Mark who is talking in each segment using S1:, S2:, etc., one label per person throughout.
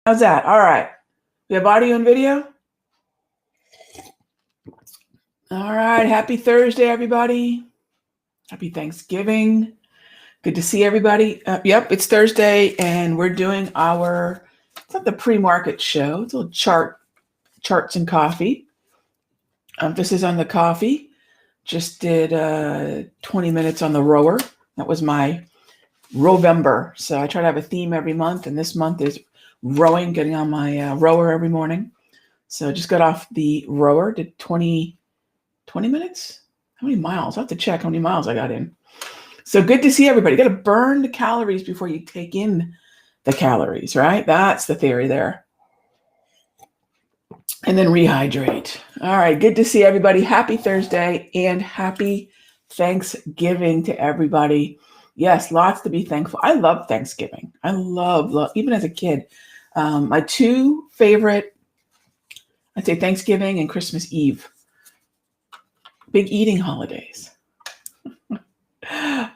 S1: How's that? All right. We have audio and video? All right. Happy Thursday, everybody. Happy Thanksgiving. Good to see everybody. Yep, it's Thursday, and we're doing it's not the pre-market show. It's a little charts and coffee. Emphasis on the coffee. Just did 20 minutes on the rower. That was my Rovember. So I try to have a theme every month, and this month is rowing, getting on my rower every morning. So just got off the rower, did 20 minutes? How many miles? I have to check how many miles I got in. So good to see everybody. You got to burn the calories before you take in the calories, right? That's the theory there. And then rehydrate. All right, good to see everybody. Happy Thursday and happy Thanksgiving to everybody. Yes, lots to be thankful. I love Thanksgiving. I love, even as a kid. My two favorite, I'd say Thanksgiving and Christmas Eve. Big eating holidays.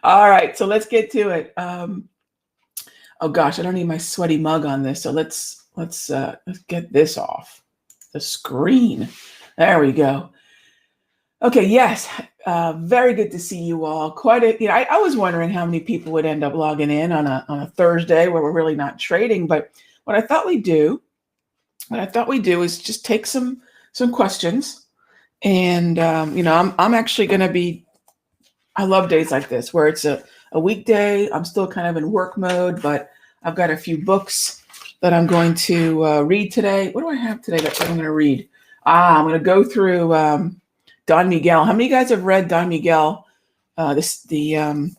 S1: All right, so let's get to it. Oh gosh, I don't need my sweaty mug on this, so let's get this off the screen. There we go. Okay, yes, very good to see you all. I was wondering how many people would end up logging in on a Thursday where we're really not trading, but what I thought we'd do is just take some questions, and I'm actually going to be. I love days like this where it's a weekday. I'm still kind of in work mode, but I've got a few books that I'm going to read today. What do I have today that I'm going to read? I'm going to go through Don Miguel. How many of you guys have read Don Miguel? The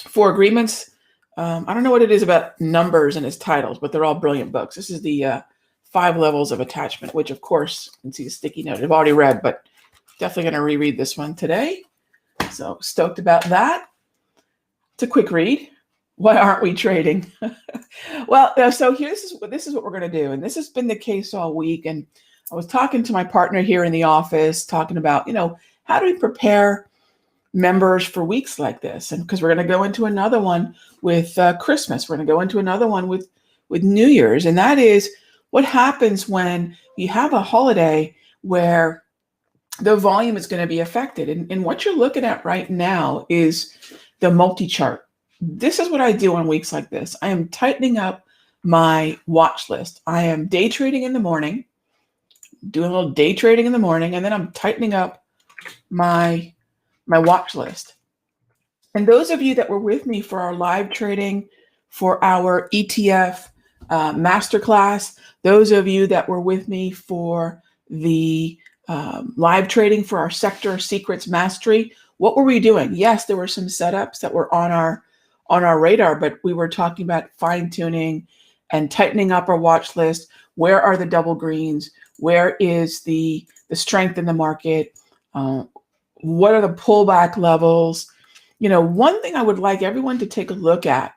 S1: Four Agreements. I don't know what it is about numbers and his titles, but they're all brilliant books. This is the 5 Levels of Attachment, which of course, you can see a sticky note. I've already read, but definitely going to reread this one today. So stoked about that. It's a quick read. Why aren't we trading? Well, so this is what we're going to do. And this has been the case all week. And I was talking to my partner here in the office, talking about, how do we prepare members for weeks like this? And because we're going to go into another one with Christmas. We're going to go into another one with New Year's. And that is what happens when you have a holiday where the volume is going to be affected. And what you're looking at right now is the multi-chart. This is what I do on weeks like this. I am tightening up my watch list. I am day trading in the morning, doing a little day trading in the morning, and then I'm tightening up my watch list. And those of you that were with me for our live trading, for our ETF masterclass, those of you that were with me for the live trading for our sector secrets mastery, what were we doing? Yes, there were some setups that were on our radar, but we were talking about fine tuning and tightening up our watch list. Where are the double greens? Where is the strength in the market? What are the pullback levels? One thing I would like everyone to take a look at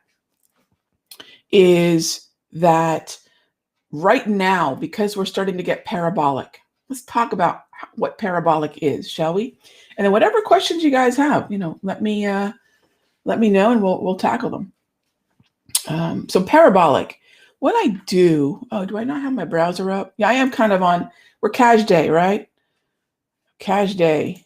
S1: is that right now, because we're starting to get parabolic, let's talk about what parabolic is, shall we? And then whatever questions you guys have, let me know and we'll tackle them. So parabolic, what I do, do I not have my browser up? Yeah, I am kind of we're cash day, right? Cash day.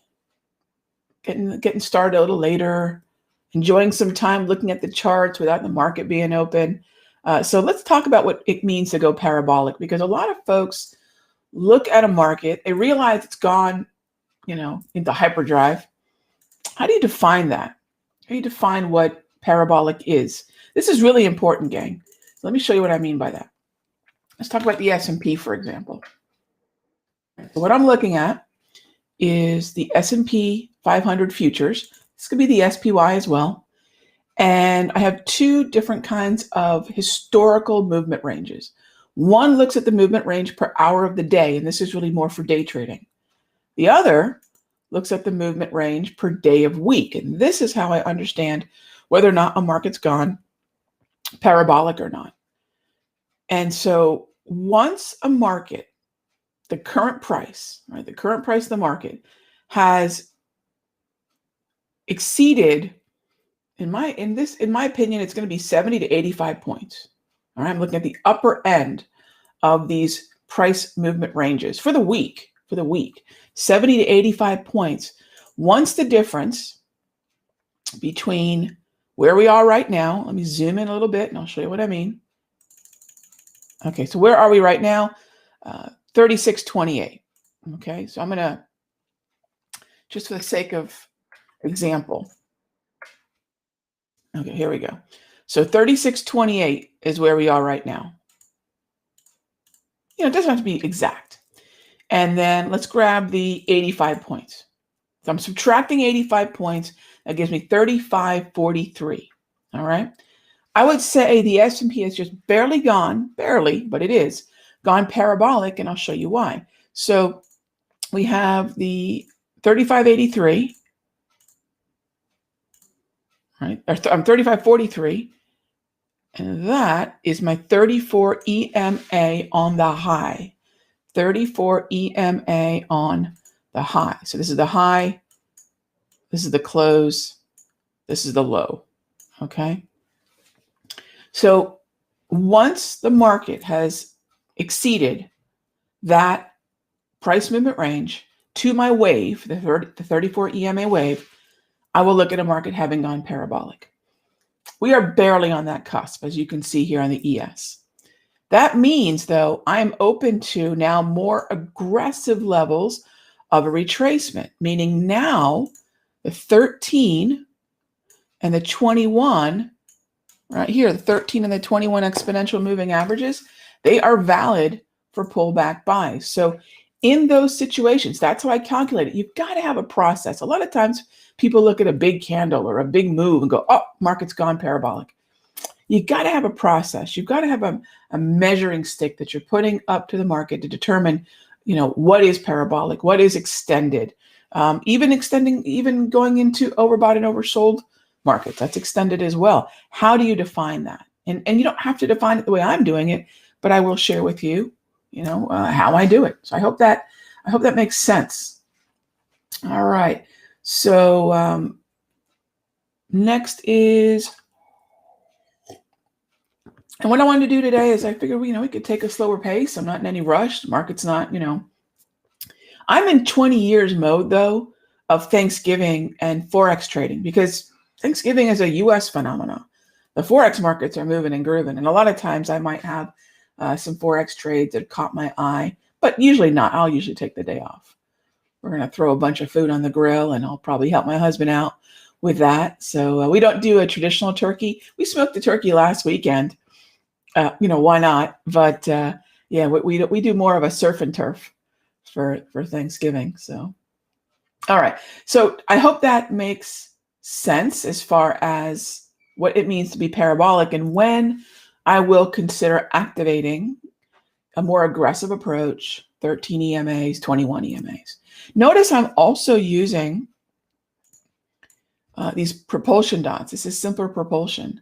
S1: Getting started a little later, enjoying some time looking at the charts without the market being open. So let's talk about what it means to go parabolic, because a lot of folks look at a market, they realize it's gone, into hyperdrive. How do you define that? How do you define what parabolic is? This is really important, gang. So let me show you what I mean by that. Let's talk about the S&P, for example. So what I'm looking at is the S&P 500 futures. This could be the SPY as well. And I have 2 different kinds of historical movement ranges. One looks at the movement range per hour of the day, and this is really more for day trading. The other looks at the movement range per day of week, and this is how I understand whether or not a market's gone parabolic or not. And so once a market, the current price of the market has exceeded, in my opinion, it's going to be 70 to 85 points. All right, I'm looking at the upper end of these price movement ranges for the week, 70 to 85 points. Once the difference between where we are right now, let me zoom in a little bit and I'll show you what I mean. Okay, so where are we right now? 36.28. Okay, so I'm going to, just for the sake of example. Okay, here we go. So 36.28 is where we are right now. It doesn't have to be exact. And then let's grab the 85 points. So I'm subtracting 85 points. That gives me 35.43. All right. I would say the S&P has just barely, but it is gone parabolic, and I'll show you why. So we have the 35.83, right? Or I'm 35.43, and that is my 34 EMA on the high. 34 EMA on the high. So this is the high, this is the close, this is the low. Okay. So once the market has exceeded that price movement range to my wave, the 34 EMA wave, I will look at a market having gone parabolic. We are barely on that cusp, as you can see here on the ES. That means, though, I'm open to now more aggressive levels of a retracement, meaning now the 13 and the 21, right here, the 13 and the 21 exponential moving averages, they are valid for pullback buys. So in those situations, that's how I calculate it. You've got to have a process. A lot of times people look at a big candle or a big move and go, oh, market's gone parabolic. You got to have a process. You've got to have a measuring stick that you're putting up to the market to determine, what is parabolic, what is extended, even going into overbought and oversold markets. That's extended as well. How do you define that? And you don't have to define it the way I'm doing it, but I will share with you, how I do it. So I hope that makes sense. All right. So next is. And what I wanted to do today is I figured, we could take a slower pace. I'm not in any rush. The market's not, I'm in 20 years mode, though, of Thanksgiving and Forex trading, because Thanksgiving is a U.S. phenomenon. The Forex markets are moving and grooving. And a lot of times I might have some Forex trades that caught my eye, but usually not. I'll usually take the day off. We're going to throw a bunch of food on the grill, and I'll probably help my husband out with that. So we don't do a traditional turkey. We smoked the turkey last weekend. Why not? But yeah, we do more of a surf and turf for Thanksgiving. So, all right. So I hope that makes sense as far as what it means to be parabolic and when I will consider activating a more aggressive approach, 13 EMAs, 21 EMAs. Notice I'm also using these propulsion dots. This is simpler propulsion.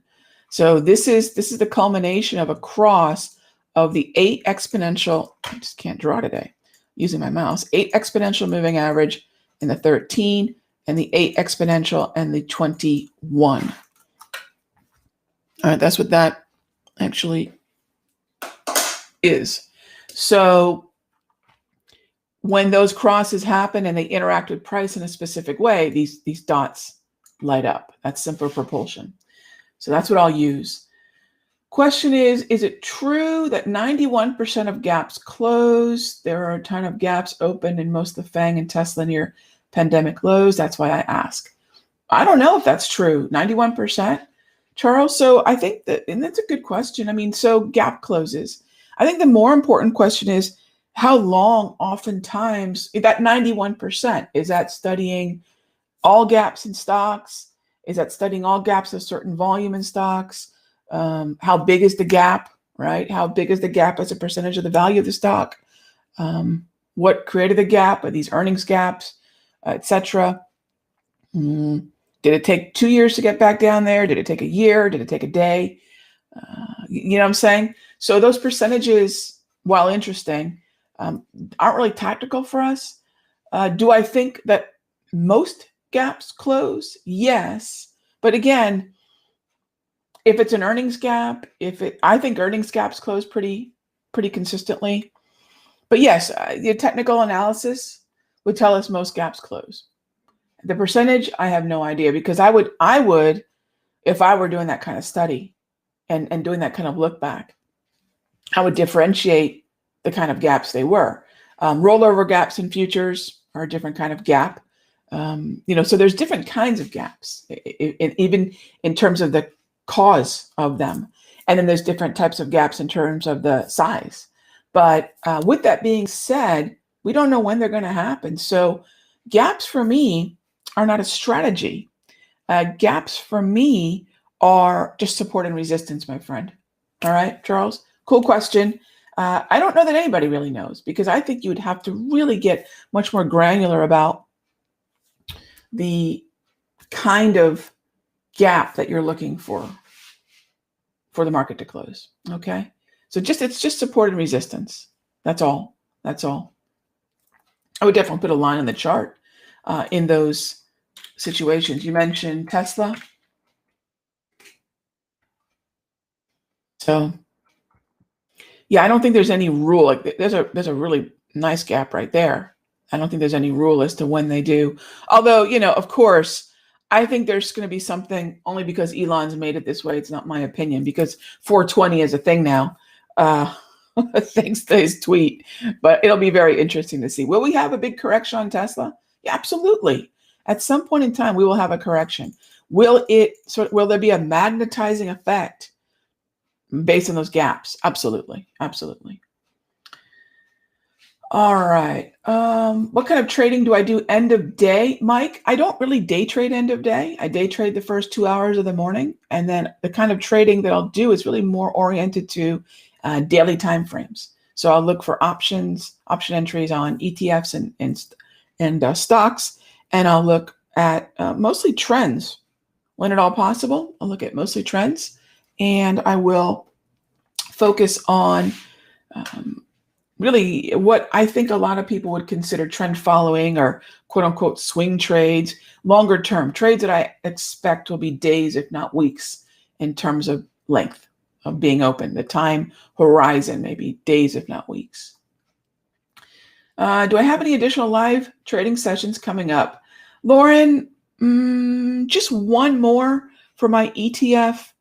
S1: So this is the culmination of a cross of the 8 exponential, I just can't draw today, using my mouse, 8 exponential moving average and the 13 and the 8 exponential and the 21. All right, that's what that actually is. So when those crosses happen and they interact with price in a specific way, these dots light up. That's simpler propulsion. So that's what I'll use. Question is it true that 91% of gaps close? There are a ton of gaps open in most of the FANG and Tesla near pandemic lows. That's why I ask. I don't know if that's true. 91%, Charles. So I think and that's a good question. I mean, so gap closes. I think the more important question is how long, oftentimes, that 91%, is that studying all gaps in stocks? Is that studying all gaps of certain volume in stocks? How big is the gap, right? How big is the gap as a percentage of the value of the stock? What created the gap? Are these earnings gaps, etc.? Did it take 2 years to get back down there? Did it take a year? Did it take a day? You know what I'm saying? So those percentages, while interesting, aren't really tactical for us. Do I think that most gaps close? Yes. But again, if it's an earnings gap, I think earnings gaps close pretty pretty consistently. But yes, the technical analysis would tell us most gaps close. The percentage, I have no idea, because I would, if I were doing that kind of study and doing that kind of look back, I would differentiate the kind of gaps they were. Rollover gaps in futures are a different kind of gap. So there's different kinds of gaps, even in terms of the cause of them. And then there's different types of gaps in terms of the size. But with that being said, we don't know when they're going to happen. So gaps for me are not a strategy. Gaps for me are just support and resistance, my friend. All right, Charles? Cool question. I don't know that anybody really knows, because I think you would have to really get much more granular about the kind of gap that you're looking for the market to close. Okay. So it's just support and resistance. That's all. That's all. I would definitely put a line on the chart in those situations. You mentioned Tesla. So yeah, I don't think there's any rule. Like there's a really nice gap right there. I don't think there's any rule as to when they do. Although, of course, I think there's going to be something, only because Elon's made it this way. It's not my opinion, because 420 is a thing now. Thanks to his tweet. But it'll be very interesting to see. Will we have a big correction on Tesla? Yeah, absolutely. At some point in time, we will have a correction. Will there be a magnetizing effect based on those gaps? Absolutely. Absolutely. All right. What kind of trading do I do end of day, Mike? I don't really day trade end of day. I day trade the first 2 hours of the morning. And then the kind of trading that I'll do is really more oriented to daily time frames. So I'll look for option entries on ETFs and stocks. And I'll look at mostly trends. When at all possible, I'll look at mostly trends. And I will focus on really what I think a lot of people would consider trend following, or quote unquote swing trades, longer term trades that I expect will be days, if not weeks, in terms of length of being open. The time horizon, maybe days, if not weeks. Do I have any additional live trading sessions coming up? Lauren, just one more for my ETF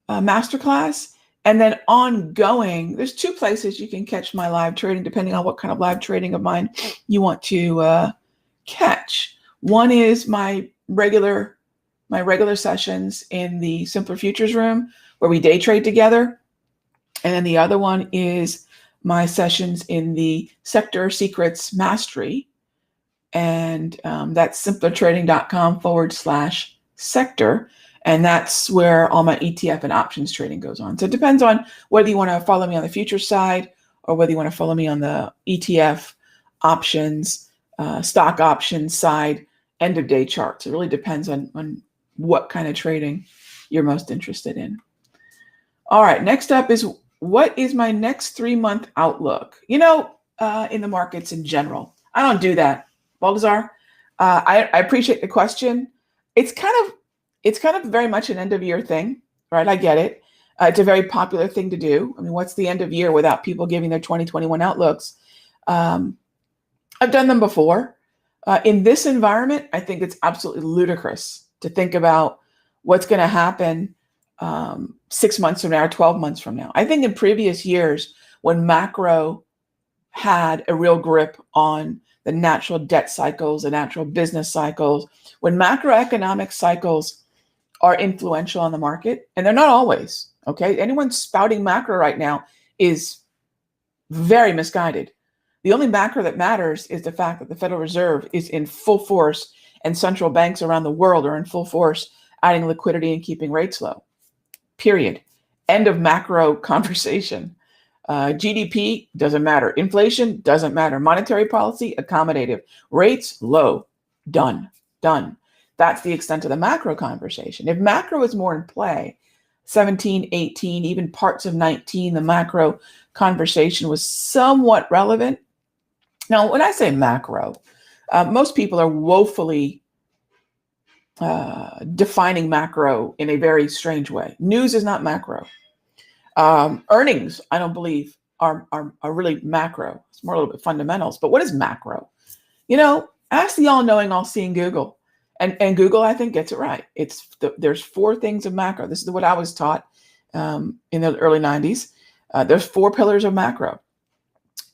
S1: masterclass. And then ongoing, there's 2 places you can catch my live trading, depending on what kind of live trading of mine you want to catch. One is my regular sessions in the Simpler Futures room, where we day trade together. And then the other one is my sessions in the Sector Secrets Mastery. And that's simplertrading.com/sector. And that's where all my ETF and options trading goes on. So it depends on whether you want to follow me on the futures side, or whether you want to follow me on the ETF options, stock options side, end of day charts. It really depends on what kind of trading you're most interested in. All right, next up is, what is my next 3-month outlook? In the markets in general. I don't do that, Balgazar. I appreciate the question. It's kind of very much an end of year thing, right? I get it. It's a very popular thing to do. I mean, what's the end of year without people giving their 2021 outlooks? I've done them before. In this environment, I think it's absolutely ludicrous to think about what's going to happen 6 months from now or 12 months from now. I think in previous years, when macro had a real grip on the natural debt cycles, the natural business cycles, when macroeconomic cycles are influential on the market, and they're not always, okay? Anyone spouting macro right now is very misguided. The only macro that matters is the fact that the Federal Reserve is in full force, and central banks around the world are in full force, adding liquidity and keeping rates low. Period. End of macro conversation. GDP doesn't matter. Inflation doesn't matter. Monetary policy, accommodative. Rates low. Done. That's the extent of the macro conversation. If macro is more in play, 17, 18, even parts of 19, the macro conversation was somewhat relevant. Now, when I say macro, most people are woefully defining macro in a very strange way. News is not macro. Earnings, I don't believe, are really macro. It's more a little bit fundamentals. But what is macro? Ask the all-knowing, all-seeing Google. And Google, I think, gets it right. There's four things of macro. This is what I was taught in the early 90s. There's four pillars of macro.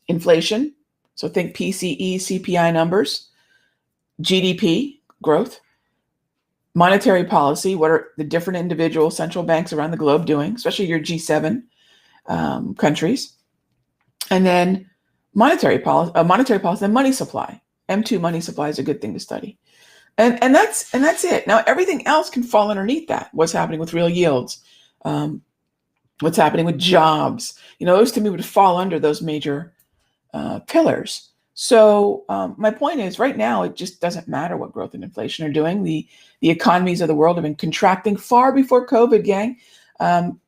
S1: Inflation, so think PCE, CPI numbers. GDP, growth. Monetary policy, what are the different individual central banks around the globe doing, especially your G7 countries. And then monetary policy, and money supply. M2 money supply is a good thing to study. And that's it. Now, everything else can fall underneath that. What's happening with real yields? What's happening with jobs? Those to me would fall under those major pillars. So my point is, right now, it just doesn't matter what growth and inflation are doing. The economies of the world have been contracting far before COVID, gang.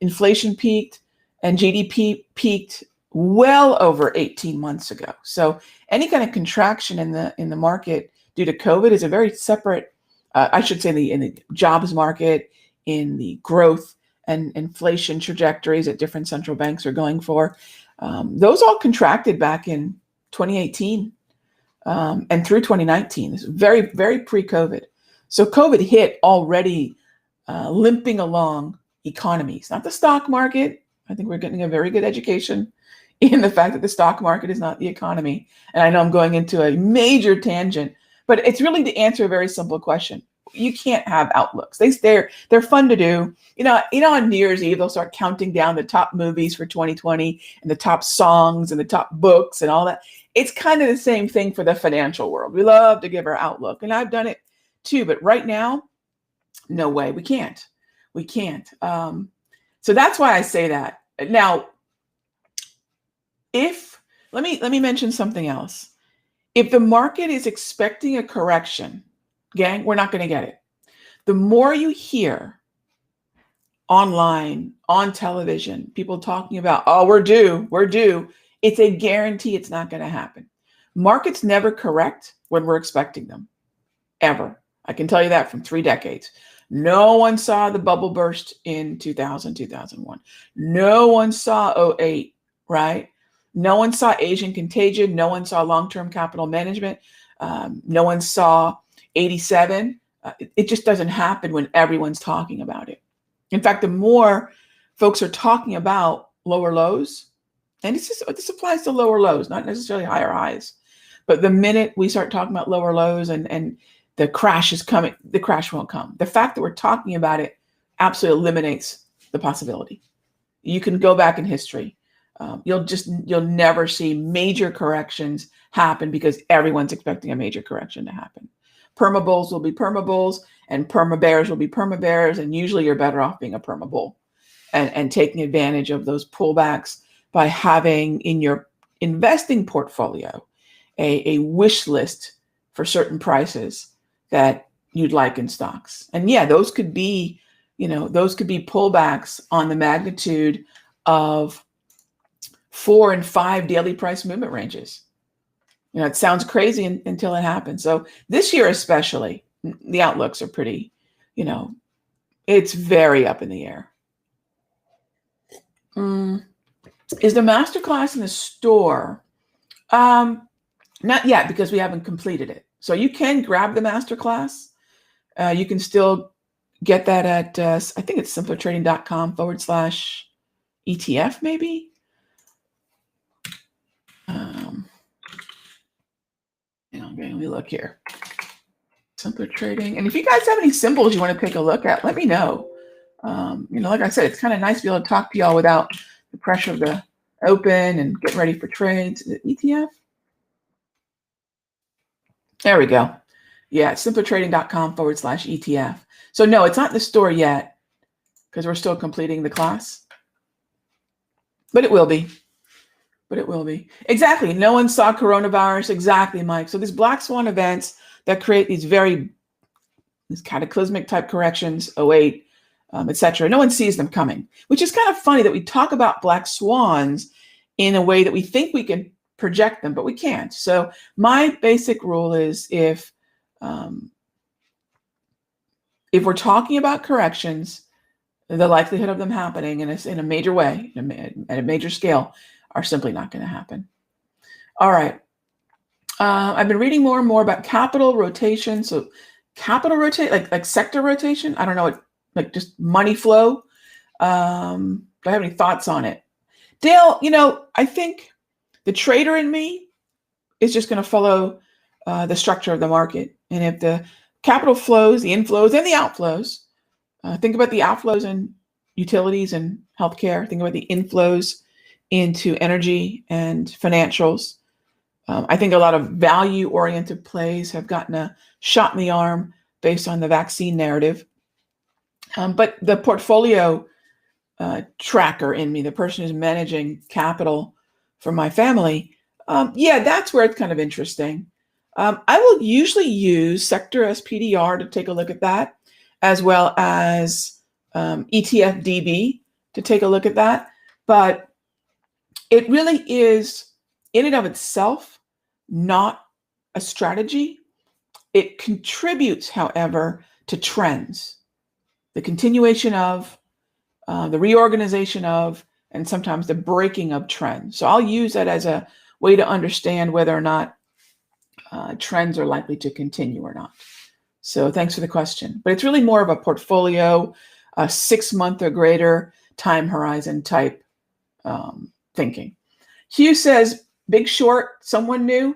S1: Inflation peaked and GDP peaked well over 18 months ago. So any kind of contraction in the market due to COVID is a very separate, I should say, in the jobs market, in the growth and inflation trajectories that different central banks are going for. Those all contracted back in 2018 and through 2019. This is very, very pre-COVID. So COVID hit already limping along economies, not the stock market. I think we're getting a very good education in the fact that the stock market is not the economy. And I know I'm going into a major tangent, but it's really to answer a very simple question. You can't have outlooks. They're fun to do. On New Year's Eve, they'll start counting down the top movies for 2020 and the top songs and the top books and all that. It's kind of the same thing for the financial world. We love to give our outlook, and I've done it too. But right now, no way. We can't. So that's why I say that. Now, let me mention something else. If the market is expecting a correction, gang, we're not going to get it. The more you hear online, on television, people talking about, oh, we're due, it's a guarantee it's not going to happen. Markets never correct when we're expecting them, ever. I can tell you that from 3 decades. No one saw the bubble burst in 2000, 2001. No one saw '08, right? No one saw Asian contagion. No one saw long-term capital management. No one saw 87. It just doesn't happen when everyone's talking about it. In fact, the more folks are talking about lower lows, and this applies to lower lows, not necessarily higher highs, but the minute we start talking about lower lows and the crash is coming, the crash won't come. The fact that we're talking about it absolutely eliminates the possibility. You can go back in history. You'll never see major corrections happen because everyone's expecting a major correction to happen. Perma bulls will be perma bulls and perma bears will be perma bears. And usually you're better off being a perma bull and taking advantage of those pullbacks by having in your investing portfolio a wish list for certain prices that you'd like in stocks. And yeah, those could be pullbacks on the magnitude of 4 and 5 daily price movement ranges. It sounds crazy until it happens. So this year especially, the outlooks are pretty, it's very up in the air. Is the masterclass in the store? Not yet, because we haven't completed it. So you can grab the masterclass. You can still get that at, I think it's simplertrading.com/ETF maybe. Okay, let me look here. Simpler Trading. And if you guys have any symbols you want to take a look at, let me know. Like I said, it's kind of nice to be able to talk to y'all without the pressure of the open and getting ready for trades. Is it ETF? There we go. Yeah, simplertrading.com/ETF. So no, it's not in the store yet because we're still completing the class, but it will be. Exactly. No one saw coronavirus. Exactly, Mike. So these black swan events that create these cataclysmic type corrections, '08, etc. No one sees them coming, which is kind of funny that we talk about black swans in a way that we think we can project them, but we can't. So my basic rule is if we're talking about corrections, the likelihood of them happening in a major way, at a major scale, are simply not going to happen. All right. I've been reading more and more about capital rotation. So capital rotate, like sector rotation. I don't know what, like just money flow. Do I have any thoughts on it? Dale, I think the trader in me is just going to follow the structure of the market. And if the capital flows, the inflows and the outflows, think about the outflows in utilities and healthcare. Think about the inflows into energy and financials. I think a lot of value-oriented plays have gotten a shot in the arm based on the vaccine narrative. But the portfolio tracker in me, the person who's managing capital for my family, that's where it's kind of interesting. I will usually use sector SPDR to take a look at that, as well as ETF DB to take a look at that. But it really is, in and of itself, not a strategy. It contributes, however, to trends, the continuation of, the reorganization of, and sometimes the breaking of trends. So I'll use that as a way to understand whether or not trends are likely to continue or not. So thanks for the question. But it's really more of a portfolio, a 6-month or greater time horizon type thinking. Hugh says, Big Short, someone new?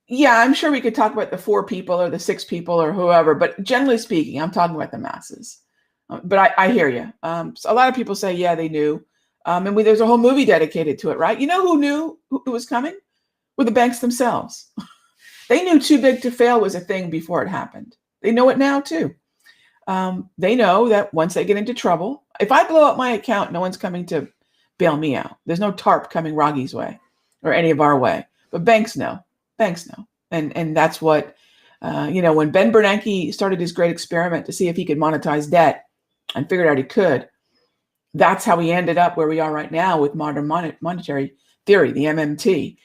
S1: Yeah, I'm sure we could talk about the 4 people or the 6 people or whoever, but generally speaking, I'm talking about the masses. But I hear you. So a lot of people say, yeah, they knew. And there's a whole movie dedicated to it, right? You know who knew who was coming? Were the banks themselves. They knew too big to fail was a thing before it happened. They know it now too. They know that once they get into trouble, if I blow up my account, no one's coming to bail me out. There's no TARP coming Raghee's way or any of our way. But banks know. Banks know. And that's what, when Ben Bernanke started his great experiment to see if he could monetize debt and figured out he could, that's how we ended up where we are right now with modern monetary theory, the MMT.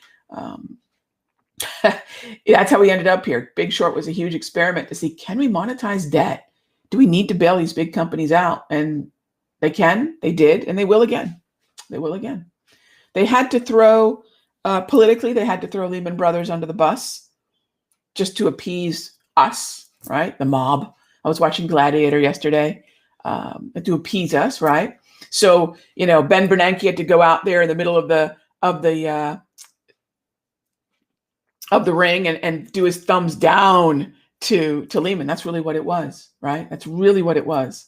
S1: That's how we ended up here. Big Short was a huge experiment to see, can we monetize debt? Do we need to bail these big companies out? And they can, they did, and they will again. They will again. They had to throw, politically, they had to throw Lehman Brothers under the bus just to appease us, right? The mob. I was watching Gladiator yesterday to appease us, right? So, Ben Bernanke had to go out there in the middle of the ring and do his thumbs down to Lehman. That's really what it was, right? That's really what it was.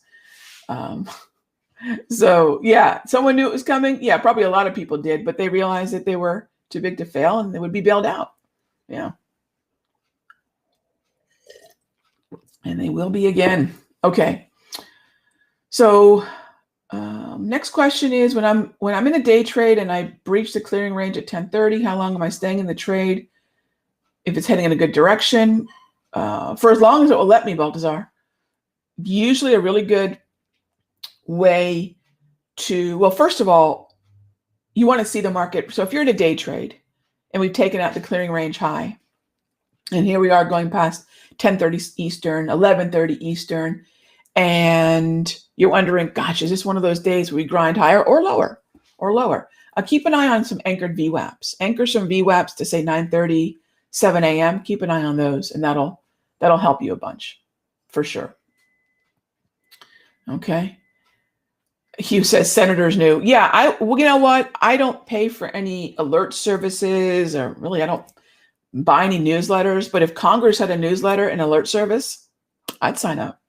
S1: So yeah, someone knew it was coming. Yeah, probably a lot of people did, but they realized that they were too big to fail and they would be bailed out. Yeah. And they will be again. Okay. So next question is, when I'm in a day trade and I breach the clearing range at 10:30, how long am I staying in the trade? If it's heading in a good direction, for as long as it will let me, Baltazar. Usually a really good way to, well, first of all, you want to see the market. So if you're in a day trade and we've taken out the clearing range high, and here we are going past 10:30 Eastern, 11:30 Eastern, and you're wondering, gosh, is this one of those days where we grind higher or lower or lower? Keep an eye on some anchored VWAPs. Anchor some VWAPs to say 9:30, 7 a.m. Keep an eye on those, and that'll help you a bunch for sure. Okay. Hugh says senators knew. Yeah, you know what? I don't pay for any alert services, or really I don't buy any newsletters. But if Congress had a newsletter and alert service, I'd sign up.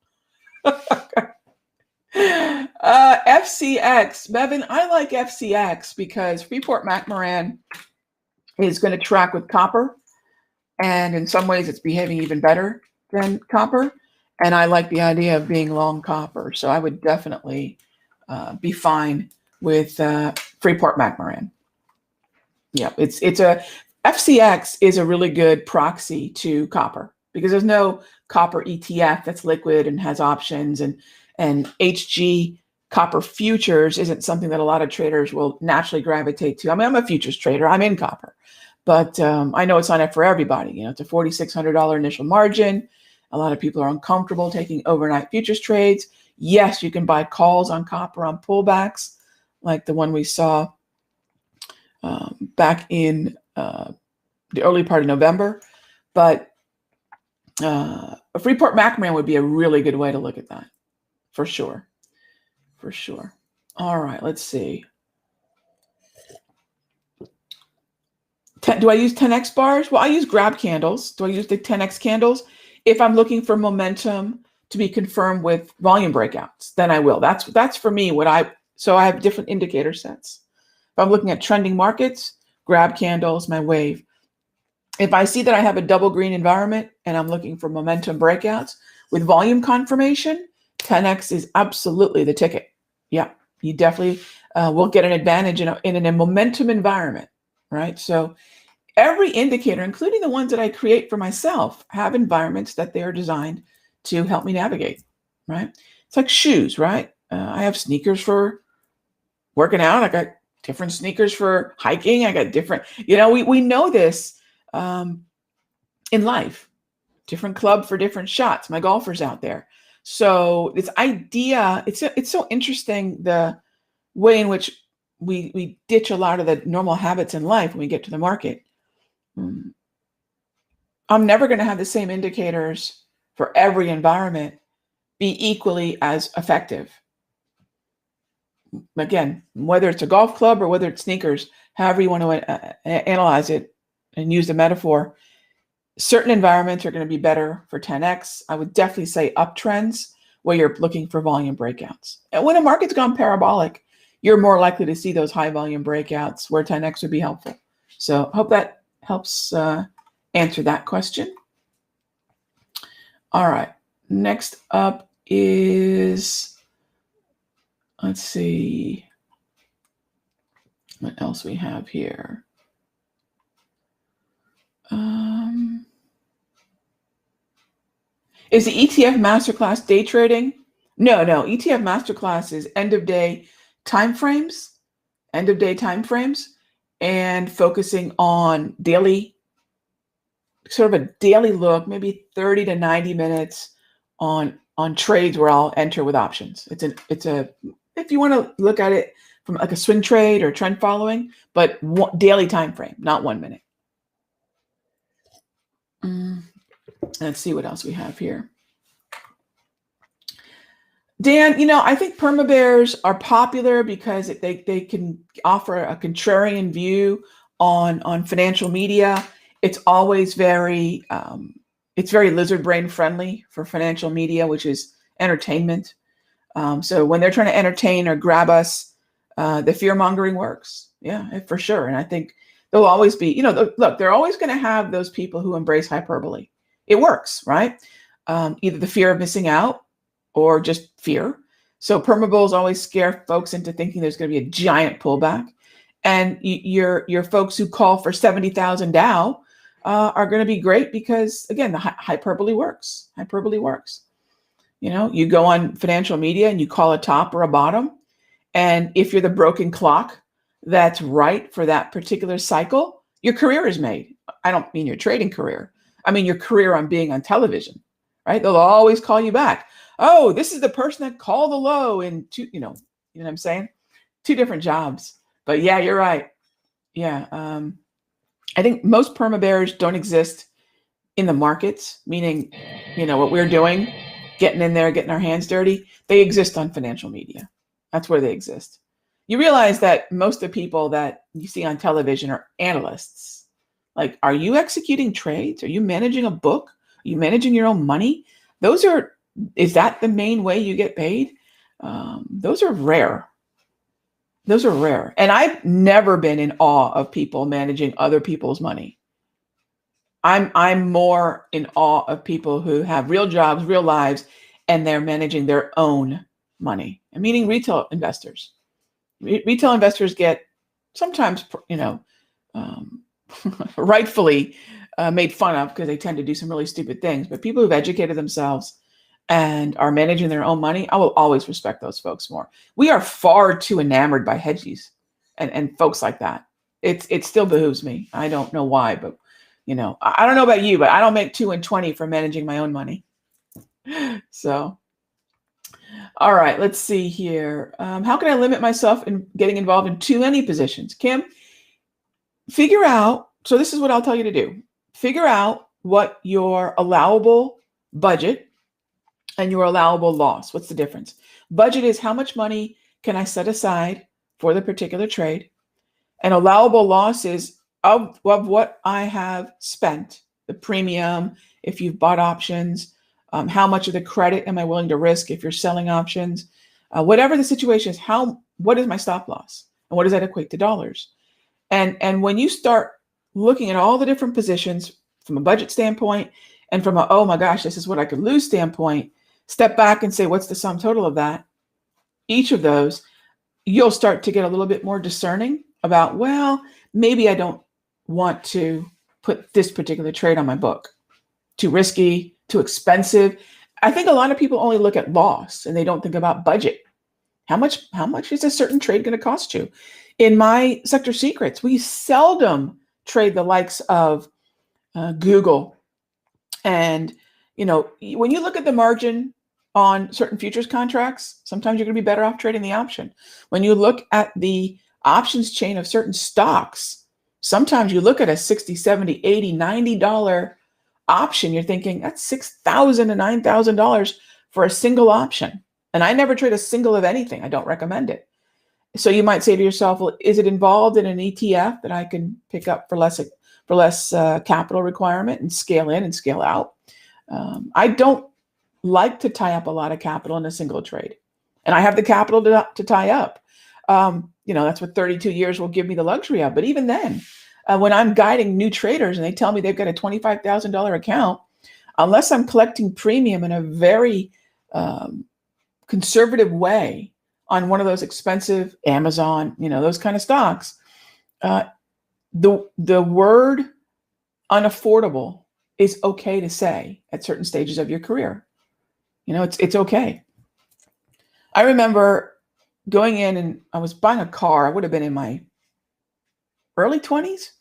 S1: FCX, Bevan, I like FCX because Freeport-McMoRan is going to track with copper, and in some ways it's behaving even better than copper. And I like the idea of being long copper, so I would definitely be fine with Freeport-McMoRan. Yeah, it's a FCX is a really good proxy to copper because there's no copper ETF that's liquid and has options, and HG copper futures isn't something that a lot of traders will naturally gravitate to. I mean, I'm a futures trader. I'm in copper, but I know it's not for everybody. It's a $4,600 initial margin. A lot of people are uncomfortable taking overnight futures trades. Yes, you can buy calls on copper on pullbacks, like the one we saw back in the early part of November. But a Freeport Macmoran would be a really good way to look at that, for sure. For sure. All right, let's see. Do I use 10x bars? Well, I use grab candles. Do I use the 10x candles? If I'm looking for momentum to be confirmed with volume breakouts, then I will. That's for me so I have different indicator sets. If I'm looking at trending markets, grab candles, my wave. If I see that I have a double green environment and I'm looking for momentum breakouts with volume confirmation, 10x is absolutely the ticket. Yeah, you definitely will get an advantage in a momentum environment, right? So every indicator, including the ones that I create for myself, have environments that they are designed to help me navigate, right? It's like shoes, right? I have sneakers for working out. I got different sneakers for hiking. I got different, we know this in life, different club for different shots. My golfers out there. So this idea, it's so interesting, the way in which we ditch a lot of the normal habits in life when we get to the market. I'm never going to have the same indicators for every environment be equally as effective. Again, whether it's a golf club or whether it's sneakers, however you want to analyze it and use the metaphor, certain environments are going to be better for 10x. I would definitely say uptrends where you're looking for volume breakouts. And when a market's gone parabolic, you're more likely to see those high volume breakouts where 10x would be helpful. So hope that helps answer that question. All right. Next up is, let's see what else we have here. Is the ETF Masterclass day trading? No. ETF Masterclass is end of day timeframes, and focusing on daily, sort of a daily look, maybe 30 to 90 minutes on trades where I'll enter with options. It's a if you want to look at it from like a swing trade or trend following, but daily time frame, not 1 minute. Let's see what else we have here. Dan, I think perma bears are popular because they can offer a contrarian view on financial media. It's always very lizard brain friendly for financial media, which is entertainment. So when they're trying to entertain or grab us, the fear mongering works. Yeah, for sure. And I think there'll always be, look, they're always going to have those people who embrace hyperbole. It works, right? Either the fear of missing out or just fear. So perma bulls always scare folks into thinking there's going to be a giant pullback. And your folks who call for 70,000 Dow are going to be great because, again, the hyperbole works. You go on financial media and you call a top or a bottom. And if you're the broken clock that's right for that particular cycle, your career is made. I don't mean your trading career. I mean your career on being on television, right? They'll always call you back. Oh, this is the person that called the low in two, you know what I'm saying? Two different jobs. But yeah, you're right. Yeah. I think most perma bears don't exist in the markets, meaning, what we're doing, getting in there, getting our hands dirty. They exist on financial media. That's where they exist. You realize that most of the people that you see on television are analysts. Like, are you executing trades? Are you managing a book? Are you managing your own money? Is that the main way you get paid? Those are rare. And I've never been in awe of people managing other people's money. I'm more in awe of people who have real jobs, real lives, and they're managing their own money. I'm meaning retail investors. Retail investors get sometimes, rightfully made fun of because they tend to do some really stupid things. But people who've educated themselves and are managing their own money, I will always respect those folks more. We are far too enamored by hedgies and folks like that. It still behooves me. I don't know why, but I don't know about you, but I don't make 2 and 20 for managing my own money. So, all right, let's see here. How can I limit myself in getting involved in too many positions? Kim, figure out, so this is what I'll tell you to do. Figure out what your allowable budget and your allowable loss. What's the difference? Budget is how much money can I set aside for the particular trade? And allowable loss is of what I have spent, the premium, if you've bought options, how much of the credit am I willing to risk if you're selling options? Whatever the situation is, what is my stop loss? And what does that equate to dollars? And when you start looking at all the different positions from a budget standpoint and from a, oh my gosh, this is what I could lose standpoint, step back and say, what's the sum total of that? Each of those, you'll start to get a little bit more discerning about, well, maybe I don't want to put this particular trade on my book. Too risky, too expensive. I think a lot of people only look at loss and they don't think about budget. How much is a certain trade going to cost you? In my sector secrets, we seldom trade the likes of Google. And, when you look at the margin on certain futures contracts, sometimes you're going to be better off trading the option. When you look at the options chain of certain stocks, sometimes you look at a $60, $70, $80, $90 option, you're thinking that's $6,000 to $9,000 for a single option. And I never trade a single of anything. I don't recommend it. So you might say to yourself, well, is it involved in an ETF that I can pick up for less capital requirement and scale in and scale out? I don't like to tie up a lot of capital in a single trade. And I have the capital to tie up. That's what 32 years will give me the luxury of. But even then, when I'm guiding new traders and they tell me they've got a $25,000 account, unless I'm collecting premium in a very conservative way on one of those expensive Amazon, those kind of stocks, the word unaffordable is okay to say at certain stages of your career. It's okay. I remember going in and I was buying a car. I would have been in my early 20s.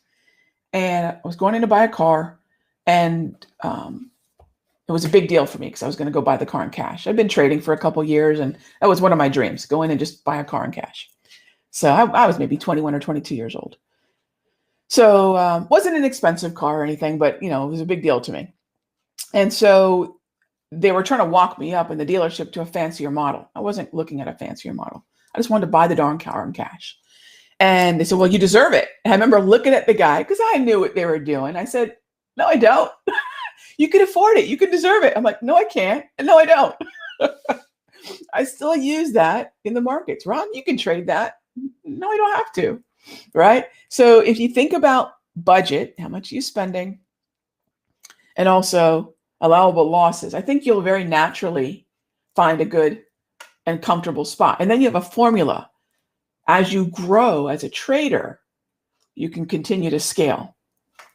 S1: And I was going in to buy a car. And it was a big deal for me because I was going to go buy the car in cash. I'd been trading for a couple of years. And that was one of my dreams, go in and just buy a car in cash. So I was maybe 21 or 22 years old. So wasn't an expensive car or anything, but, it was a big deal to me. And so they were trying to walk me up in the dealership to a fancier model. I wasn't looking at a fancier model. I just wanted to buy the darn car in cash. And they said, well, you deserve it. And I remember looking at the guy because I knew what they were doing. I said, no, I don't. You can afford it. You can deserve it. I'm like, no, I can't. And no, I don't. I still use that in the markets. Ron, you can trade that. No, I don't have to. Right? So if you think about budget, how much are you spending, and also allowable losses, I think you'll very naturally find a good and comfortable spot. And then you have a formula. As you grow as a trader, you can continue to scale.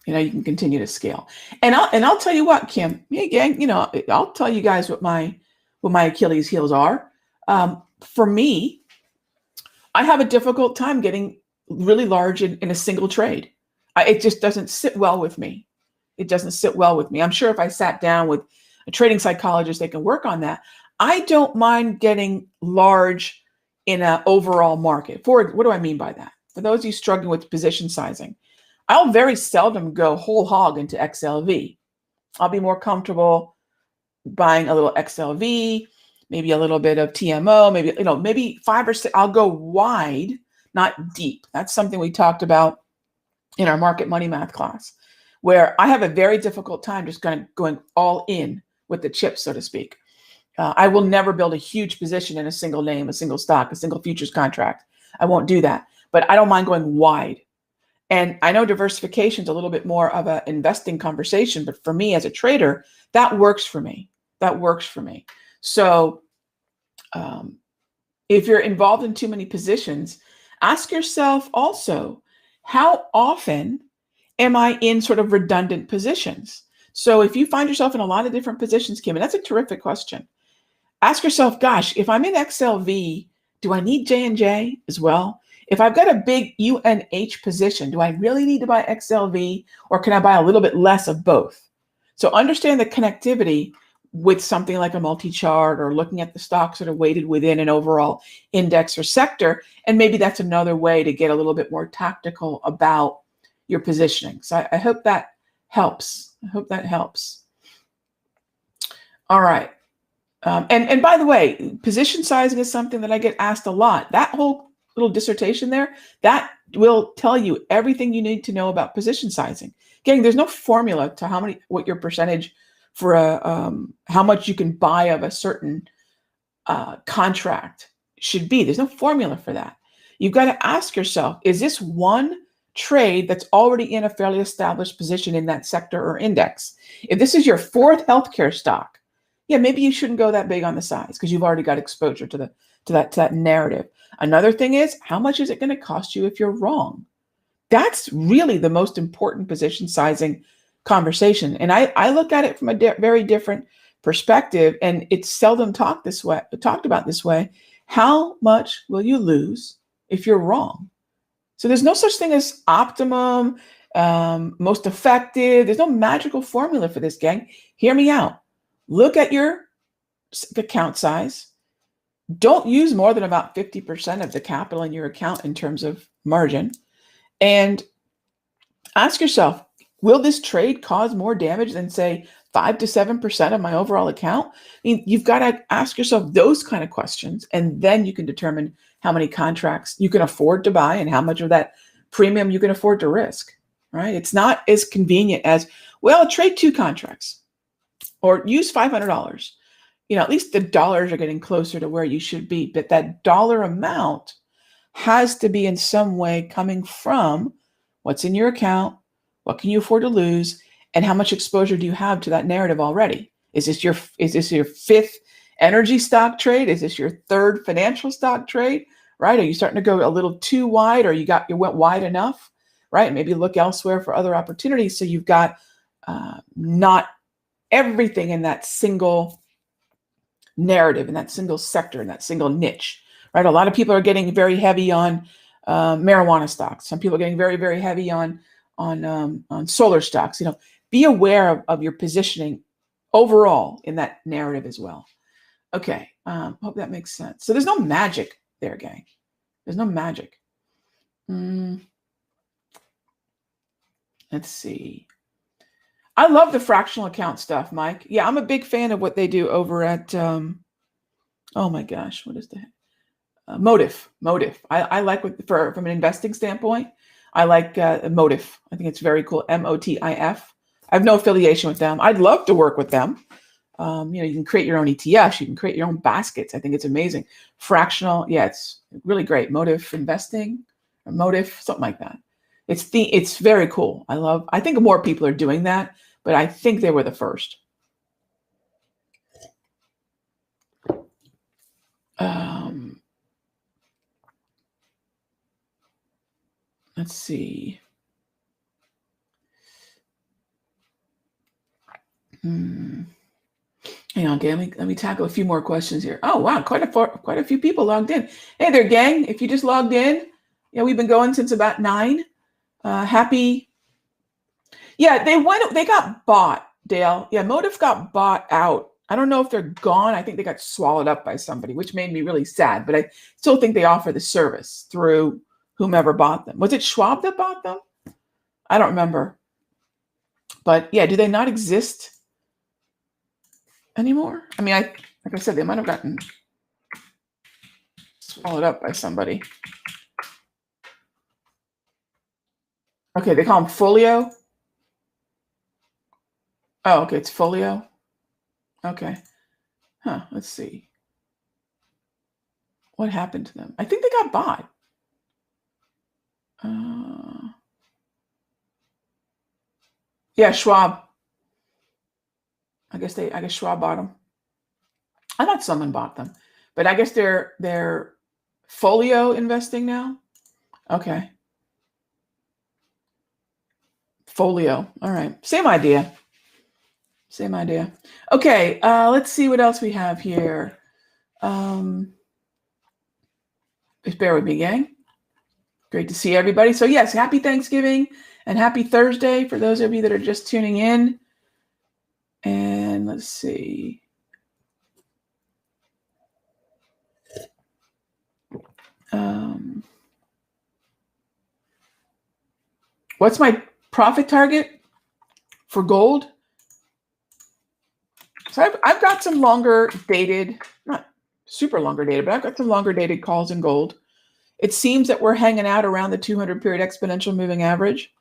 S1: You can continue to scale. And I'll tell you what, Kim, again, I'll tell you guys what my Achilles heels are. For me, I have a difficult time getting really large in a single trade. It just doesn't sit well with me. It doesn't sit well with me. I'm sure if I sat down with a trading psychologist, they can work on that. I don't mind getting large in an overall market. What do I mean by that? For those of you struggling with position sizing, I'll very seldom go whole hog into XLV. I'll be more comfortable buying a little XLV, maybe a little bit of TMO, maybe 5 or 6. I'll go wide, not deep. That's something we talked about in our market money math class, where I have a very difficult time just kind of going all in with the chips, so to speak. I will never build a huge position in a single name, a single stock, a single futures contract. I won't do that, but I don't mind going wide. And I know diversification is a little bit more of an investing conversation, but for me as a trader, that works for me. That works for me. So if you're involved in too many positions, ask yourself also, how often am I in sort of redundant positions? So if you find yourself in a lot of different positions, Kim, and that's a terrific question. Ask yourself, gosh, if I'm in XLV, do I need J&J as well? If I've got a big UNH position, do I really need to buy XLV, or can I buy a little bit less of both? So understand the connectivity with something like a multi-chart, or looking at the stocks that are weighted within an overall index or sector. And maybe that's another way to get a little bit more tactical about your positioning. So I hope that helps. I hope that helps. All right. And by the way, position sizing is something that I get asked a lot. That whole little dissertation there, that will tell you everything you need to know about position sizing. Again, there's no formula to what your percentage for how much you can buy of a certain contract should be. There's no formula for that. You've got to ask yourself, is this one trade that's already in a fairly established position in that sector or index? If this is your fourth healthcare stock, yeah, maybe you shouldn't go that big on the size because you've already got exposure to that narrative. Another thing is, how much is it going to cost you if you're wrong? That's really the most important position sizing conversation. And I look at it from a very different perspective, and it's seldom talked about this way. How much will you lose if you're wrong? So there's no such thing as optimum, most effective. There's no magical formula for this, gang. Hear me out. Look at your account size. Don't use more than about 50% of the capital in your account in terms of margin. And ask yourself, will this trade cause more damage than, say, 5 to 7% of my overall account? I mean, you've got to ask yourself those kind of questions, and then you can determine how many contracts you can afford to buy and how much of that premium you can afford to risk, right? It's not as convenient as, well, trade 2 contracts or use $500. At least the dollars are getting closer to where you should be, but that dollar amount has to be in some way coming from what's in your account, what can you afford to lose, and how much exposure do you have to that narrative already? Is this your 5th energy stock trade? Is this your 3rd financial stock trade? Right? Are you starting to go a little too wide, or you went wide enough? Right? Maybe look elsewhere for other opportunities. So you've got not everything in that single narrative, in that single sector, in that single niche. Right? A lot of people are getting very heavy on marijuana stocks. Some people are getting very, very heavy on solar stocks. Be aware of your positioning overall in that narrative as well. Okay, hope that makes sense. So there's no magic there, gang. There's no magic. Let's see. I love the fractional account stuff, Mike. Yeah, I'm a big fan of what they do over at, oh my gosh, what is the Motif. I like from an investing standpoint. I like Motif. I think it's very cool. MOTIF. I have no affiliation with them. I'd love to work with them. You can create your own ETFs. You can create your own baskets. I think it's amazing. Fractional. Yeah, it's really great. Motif investing or Motif, something like that. It's very cool. I think more people are doing that, but I think they were the first. Let's see. Hang on, gang. Let me tackle a few more questions here. Oh wow, quite a few people logged in. Hey there, gang. If you just logged in, we've been going since about 9. Happy. Yeah, they got bought, Dale. Yeah, Motif got bought out. I don't know if they're gone. I think they got swallowed up by somebody, which made me really sad. But I still think they offer the service through whomever bought them. Was it Schwab that bought them? I don't remember. But yeah, do they not exist anymore? I mean, like I said, they might have gotten swallowed up by somebody. Okay, they call them Folio. Oh, okay, it's Folio. Okay. Huh, let's see. What happened to them? I think they got bought. Yeah, Schwab. I guess Schwab bought them. I thought someone bought them, but I guess they're Folio investing now. Okay. Folio. All right. Same idea. Okay. Let's see what else we have here. Just bear with me, gang. Great to see everybody. So yes, happy Thanksgiving and happy Thursday for those of you that are just tuning in. And let's see. What's my profit target for gold? So I've got some longer dated, not super longer dated, but I've got some longer dated calls in gold. It seems that we're hanging out around the 200 period exponential moving average.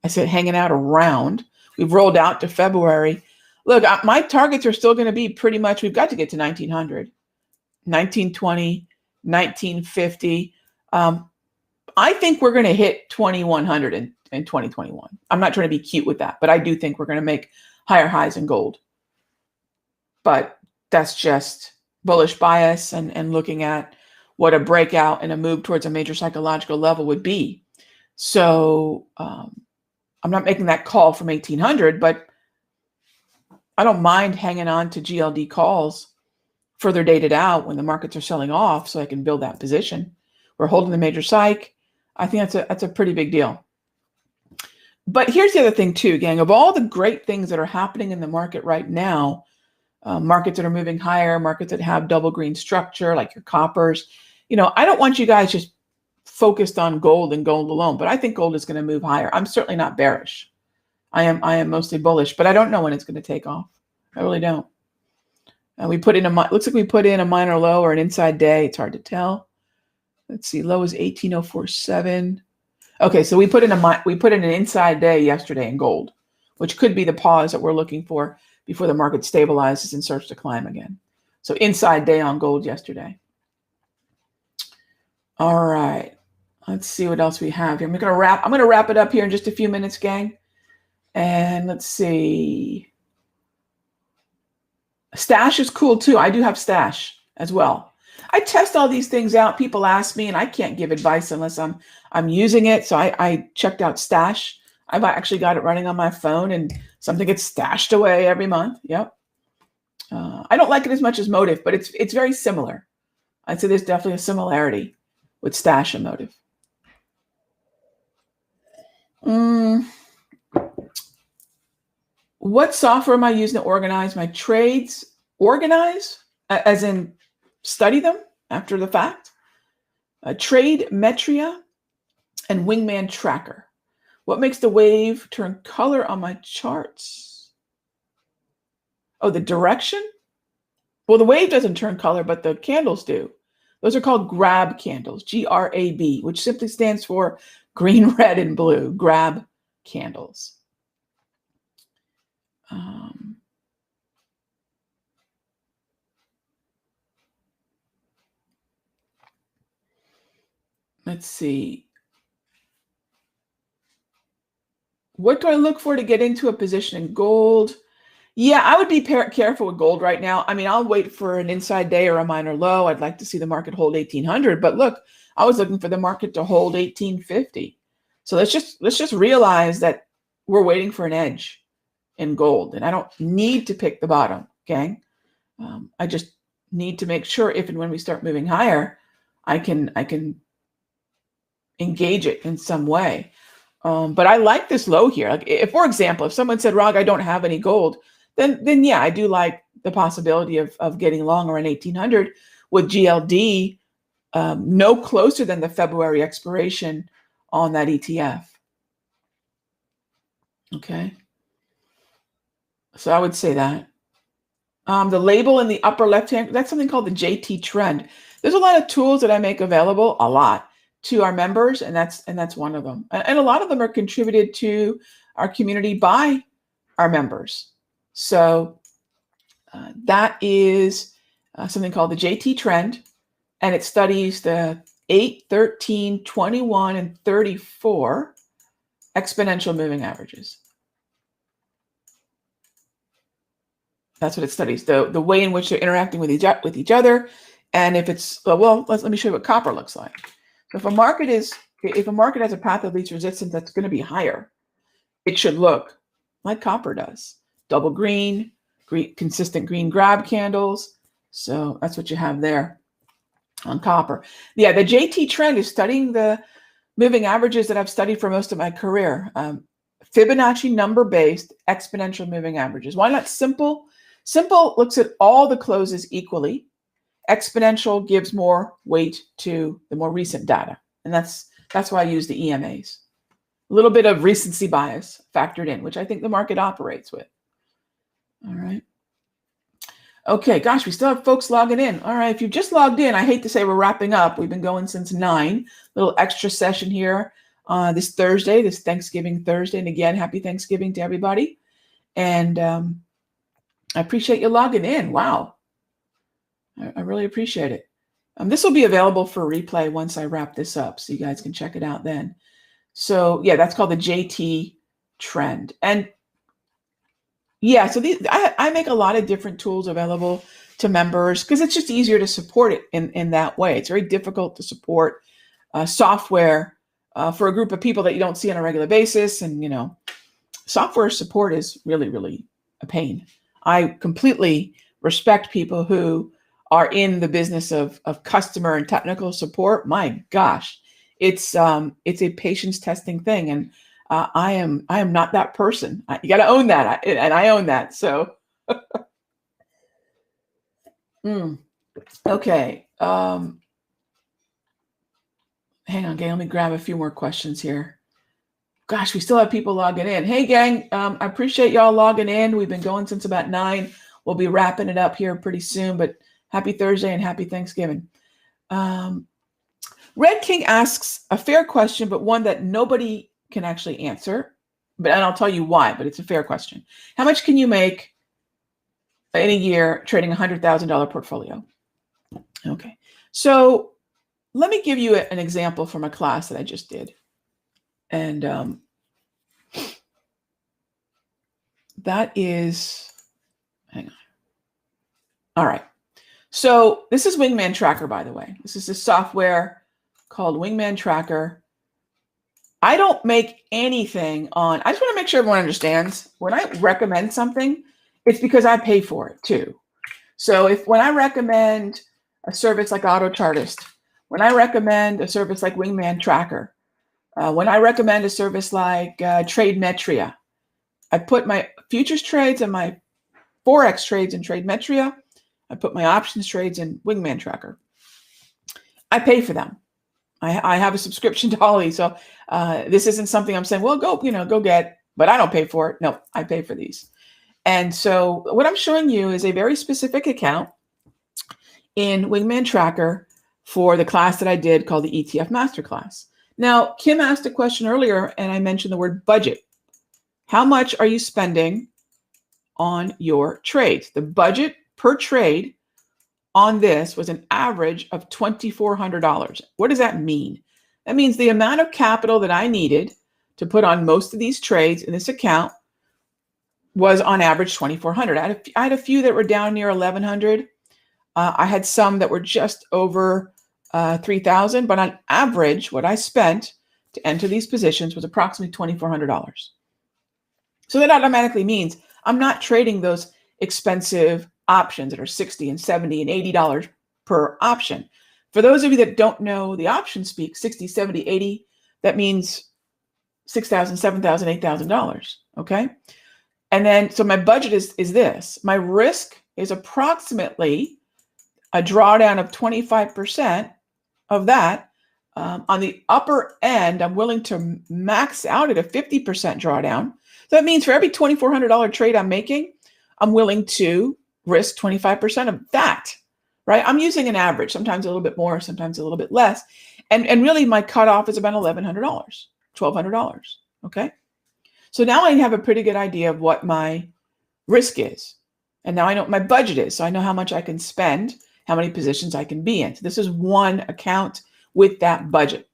S1: I said hanging out around. We've rolled out to February. Look, my targets are still going to be pretty much, we've got to get to 1900, 1920, 1950. I think we're going to hit 2100 in 2021. I'm not trying to be cute with that, but I do think we're going to make higher highs in gold. But that's just bullish bias and looking at what a breakout and a move towards a major psychological level would be. So I'm not making that call from 1800, but I don't mind hanging on to GLD calls further dated out when the markets are selling off so I can build that position. We're holding the major psych. I think that's a pretty big deal. But here's the other thing too, gang. Of all the great things that are happening in the market right now, markets that are moving higher, markets that have double green structure, like your coppers, I don't want you guys just focused on gold and gold alone, but I think gold is going to move higher. I'm certainly not bearish. I am mostly bullish, but I don't know when it's going to take off. I really don't. Looks like we put in a minor low or an inside day. It's hard to tell. Let's see, low is 18,047. Okay, so we put in an inside day yesterday in gold, which could be the pause that we're looking for before the market stabilizes and starts to climb again. So inside day on gold yesterday. All right, let's see what else we have here. I'm going to wrap it up here in just a few minutes, gang. And let's see. Stash is cool too. I do have stash as well. I test all these things out. People ask me, and I can't give advice unless I'm using it. So I checked out stash. I've actually got it running on my phone, and something gets stashed away every month. Yep. I don't like it as much as Motive, but it's very similar. I'd say there's definitely a similarity with stash and Motive. What software am I using to organize my trades? Organize, as in study them after the fact. Trade Metria and Wingman Tracker. What makes the wave turn color on my charts? Oh, the direction? Well, the wave doesn't turn color, but the candles do. Those are called grab candles, GRAB, which simply stands for green, red, and blue, grab candles. Let's see. What do I look for to get into a position in gold? Yeah, I would be careful with gold right now. I mean, I'll wait for an inside day or a minor low. I'd like to see the market hold 1800, but look, I was looking for the market to hold 1850. So let's just realize that we're waiting for an edge in gold, and I don't need to pick the bottom, gang. I just need to make sure if and when we start moving higher, I can engage it in some way. But I like this low here. Like if, for example, if someone said, Rag, I don't have any gold, then yeah, I do like the possibility of getting long around 1800 with GLD no closer than the February expiration on that ETF. Okay. So I would say that. The label in the upper left-hand, that's something called the JT trend. There's a lot of tools that I make available, a lot, to our members, and that's one of them. And a lot of them are contributed to our community by our members. So that is something called the JT trend, and it studies the 8, 13, 21, and 34 exponential moving averages. That's what it studies, the way in which they're interacting with each other, and if it's let me show you what copper looks like. So if a market has a path of least resistance that's going to be higher, it should look like copper does. Double green, consistent green grab candles. So that's what you have there on copper. Yeah, the JT trend is studying the moving averages that I've studied for most of my career. Fibonacci number-based exponential moving averages. Why not simple? Simple looks at all the closes equally. Exponential gives more weight to the more recent data. And that's why I use the EMAs. A little bit of recency bias factored in, which I think the market operates with. All right. Okay, gosh, we still have folks logging in. All right, if you've just logged in, I hate to say we're wrapping up. We've been going since 9. Little extra session here this Thursday, this Thanksgiving Thursday. And again, happy Thanksgiving to everybody. And I appreciate you logging in. Wow. I really appreciate it. This will be available for replay once I wrap this up, so you guys can check it out then. So yeah, that's called the JT trend. And yeah, so I make a lot of different tools available to members because it's just easier to support it in that way. It's very difficult to support software for a group of people that you don't see on a regular basis. And, you know, software support is really, really a pain. I completely respect people who are in the business of customer and technical support. My gosh, it's a patience testing thing. And I am not that person. You got to own that, and I own that. So, okay. Hang on, gang. Let me grab a few more questions here. Gosh, we still have people logging in. Hey, gang. I appreciate y'all logging in. We've been going since about 9. We'll be wrapping it up here pretty soon. But happy Thursday and happy Thanksgiving. Red King asks a fair question, but one that nobody can actually answer, and I'll tell you why, but it's a fair question. How much can you make in a year trading a $100,000 portfolio? Okay, so let me give you an example from a class that I just did. And that is, hang on. All right, so this is Wingman Tracker, by the way. This is a software called Wingman Tracker. I don't make anything on, I just want to make sure everyone understands when I recommend something, it's because I pay for it too. So when I recommend a service like AutoChartist, when I recommend a service like Wingman Tracker, when I recommend a service like TradeMetria, I put my futures trades and my Forex trades in TradeMetria. I put my options trades in Wingman Tracker. I pay for them. I have a subscription to all these. So this isn't something I'm saying, well, go get, but I don't pay for it. No, I pay for these. And so what I'm showing you is a very specific account in Wingman Tracker for the class that I did called the ETF Masterclass. Now, Kim asked a question earlier, and I mentioned the word budget. How much are you spending on your trades? The budget per trade on this was an average of $2,400. What does that mean? That means the amount of capital that I needed to put on most of these trades in this account was on average $2,400. I had a few that were down near $1,100. I had some that were just over $3,000, but on average, what I spent to enter these positions was approximately $2,400. So that automatically means I'm not trading those expensive options that are $60 and $70 and $80 per option. For those of you that don't know the option speak, 60, 70, 80, that means $6,000, $7,000, $8,000. Okay. And then, so my budget is this. My risk is approximately a drawdown of 25% of that. On the upper end, I'm willing to max out at a 50% drawdown. So that means for every $2,400 trade I'm making, I'm willing to risk 25% of that, right? I'm using an average, sometimes a little bit more, sometimes a little bit less. And really my cutoff is about $1,100, $1,200, okay? So now I have a pretty good idea of what my risk is. And now I know what my budget is. So I know how much I can spend, how many positions I can be in. So this is one account with that budget.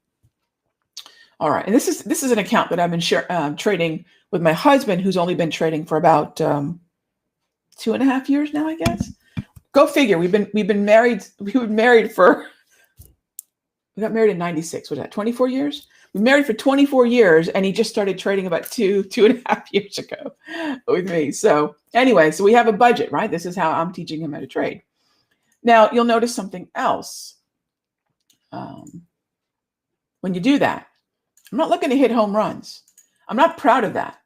S1: All right, and this is an account that I've been trading with my husband, who's only been trading for about 2.5 years now, I guess. Go figure. We got married in 96. Was that 24 years? We married for 24 years, and he just started trading about 2.5 years ago with me. So anyway, so we have a budget, right? This is how I'm teaching him how to trade. Now, you'll notice something else. When you do that, I'm not looking to hit home runs. I'm not proud of that.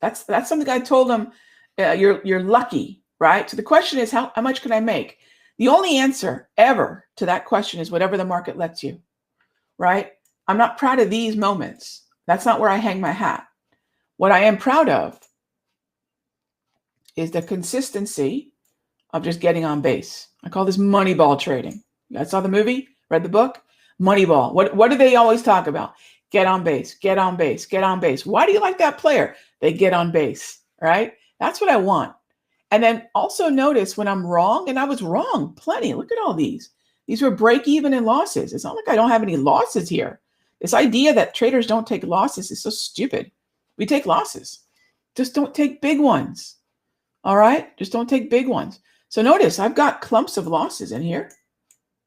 S1: That's something I told him. You're lucky, right? So the question is, how much can I make? The only answer ever to that question is whatever the market lets you, right? I'm not proud of these moments. That's not where I hang my hat. What I am proud of is the consistency of just getting on base. I call this Moneyball trading. You guys saw the movie? Read the book? Moneyball. What do they always talk about? Get on base, get on base, get on base. Why do you like that player? They get on base, right? That's what I want. And then also notice when I'm wrong, and I was wrong plenty. Look at all these. These were break even and losses. It's not like I don't have any losses here. This idea that traders don't take losses is so stupid. We take losses. Just don't take big ones. All right? Just don't take big ones. So notice I've got clumps of losses in here,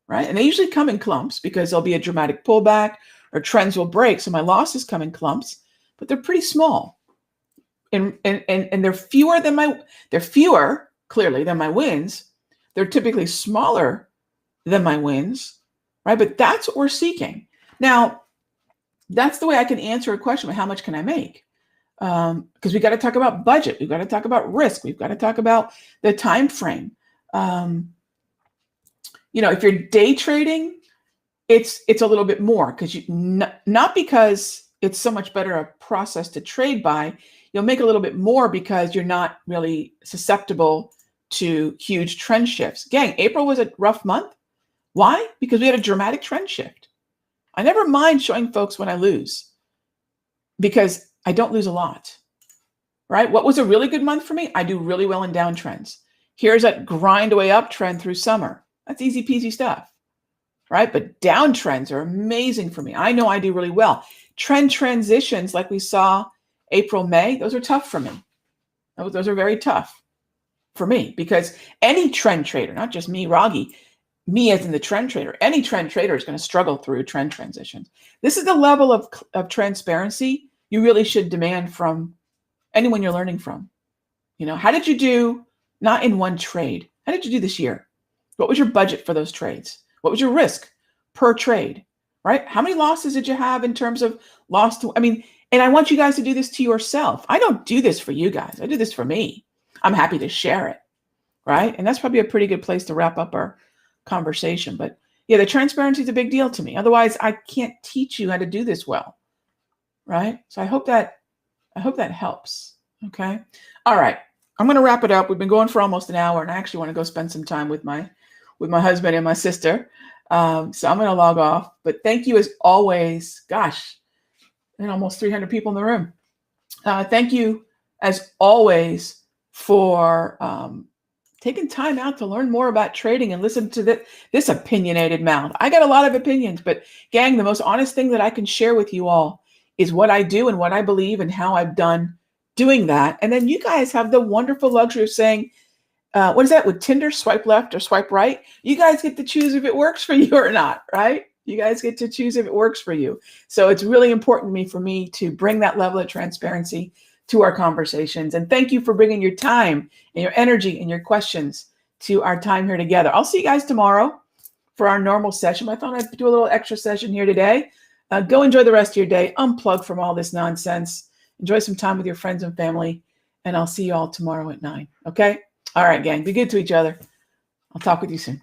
S1: right? And they usually come in clumps because there'll be a dramatic pullback or trends will break. So my losses come in clumps, but they're pretty small. And they're fewer clearly than my wins. They're typically smaller than my wins, right? But that's what we're seeking. Now, that's the way I can answer a question about how much can I make? Because we got to talk about budget. We've got to talk about risk. We've got to talk about the time frame. If you're day trading, it's a little bit more because not because it's so much better a process to trade by. You'll make a little bit more because you're not really susceptible to huge trend shifts. Gang, April was a rough month. Why? Because we had a dramatic trend shift. I never mind showing folks when I lose because I don't lose a lot, right? What was a really good month for me? I do really well in downtrends. Here's that grind away uptrend through summer. That's easy peasy stuff, right? But downtrends are amazing for me. I know I do really well. Trend transitions like we saw April, May, those are tough for me. Those are very tough for me because any trend trader, not just me, Raghee, me as in the trend trader, any trend trader is going to struggle through trend transitions. This is the level of transparency you really should demand from anyone you're learning from. How did you do, not in one trade, how did you do this year? What was your budget for those trades? What was your risk per trade, right? How many losses did you have in terms of and I want you guys to do this to yourself. I don't do this for you guys. I do this for me. I'm happy to share it, right? And that's probably a pretty good place to wrap up our conversation. But yeah, the transparency is a big deal to me. Otherwise, I can't teach you how to do this well, right? So I hope that helps. Okay. All right. I'm going to wrap it up. We've been going for almost an hour, and I actually want to go spend some time with my husband and my sister. So I'm going to log off. But thank you as always. Gosh, and almost 300 people in the room. Thank you as always for taking time out to learn more about trading and listen to this opinionated mouth. I got a lot of opinions, but gang, the most honest thing that I can share with you all is what I do and what I believe and how I've done doing that. And then you guys have the wonderful luxury of saying, what is that with Tinder? Swipe left or swipe right? You guys get to choose if it works for you or not, right? You guys get to choose if it works for you. So it's really important for me to bring that level of transparency to our conversations. And thank you for bringing your time and your energy and your questions to our time here together. I'll see you guys tomorrow for our normal session. I thought I'd do a little extra session here today. Go enjoy the rest of your day. Unplug from all this nonsense. Enjoy some time with your friends and family. And I'll see you all tomorrow at 9. Okay? All right, gang. Be good to each other. I'll talk with you soon.